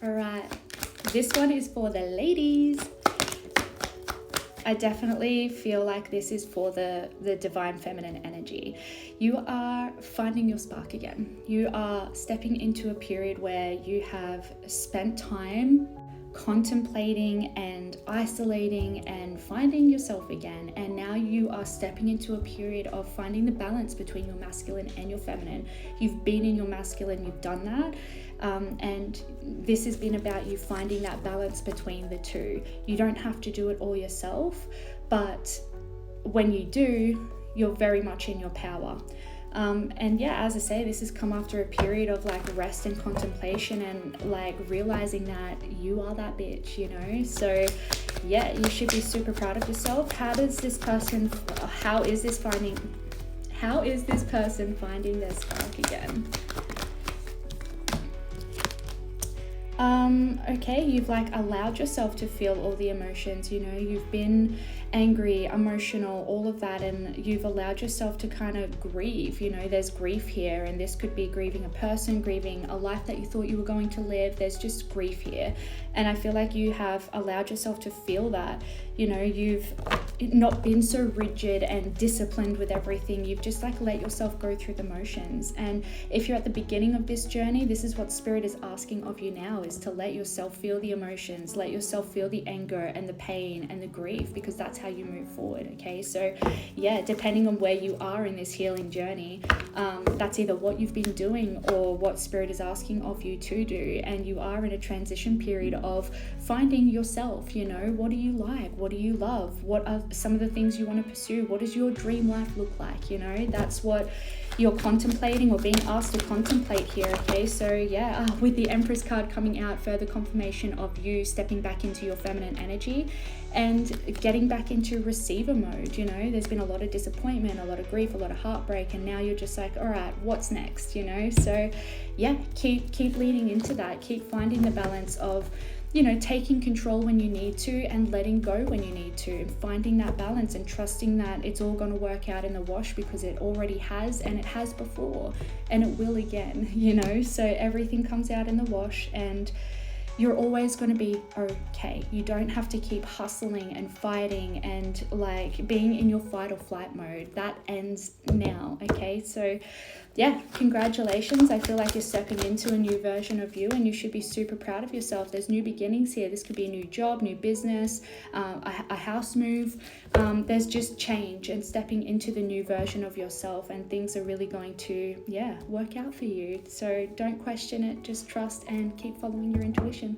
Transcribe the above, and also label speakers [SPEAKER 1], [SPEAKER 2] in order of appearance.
[SPEAKER 1] All right, this one is for the ladies. I definitely feel like this is for the divine feminine energy. You are finding your spark again. You are stepping into a period where you have spent time contemplating and isolating and finding yourself again, and now you are stepping into a period of finding the balance between your masculine and your feminine. You've been in your masculine, you've done that, and this has been about you finding that balance between the two. You don't have to do it all yourself, but when you do, you're very much in your power. And yeah, as I say, this has come after a period of like rest and contemplation and like realizing that you are that bitch, you know? So yeah, you should be super proud of yourself. How is this person finding their spark again? Okay, you've like allowed yourself to feel all the emotions, you know, you've been angry, emotional, all of that, and you've allowed yourself to kind of grieve. You know, there's grief here, and this could be grieving a person, grieving a life that you thought you were going to live. There's just grief here, and I feel like you have allowed yourself to feel that. You know, you've not been so rigid and disciplined with everything. You've just like let yourself go through the motions. And if you're at the beginning of this journey, this is what Spirit is asking of you now, is to let yourself feel the emotions, let yourself feel the anger and the pain and the grief, because that's how you move forward. Okay, so yeah, depending on where you are in this healing journey, that's either what you've been doing or what Spirit is asking of you to do. And you are in a transition period of finding yourself. You know, what do you like? What do you love? What are some of the things you want to pursue? What does your dream life look like? You know, that's what you're contemplating or being asked to contemplate here. Okay, so yeah, with the Empress card coming out, further confirmation of you stepping back into your feminine energy and getting back into receiver mode. You know, there's been a lot of disappointment, a lot of grief, a lot of heartbreak, and now you're just like, all right, what's next? You know, so yeah, keep leaning into that. Keep finding the balance of, you know, taking control when you need to and letting go when you need to, and finding that balance and trusting that it's all going to work out in the wash, because it already has, and it has before, and it will again, you know. So everything comes out in the wash, and you're always going to be okay. You don't have to keep hustling and fighting and like being in your fight or flight mode. That ends now. Okay, so yeah, congratulations. I feel like you're stepping into a new version of you, and you should be super proud of yourself. There's new beginnings here. This could be a new job, new business, a house move. There's just change and stepping into the new version of yourself, and things are really going to, yeah, work out for you. So don't question it, just trust and keep following your intuition.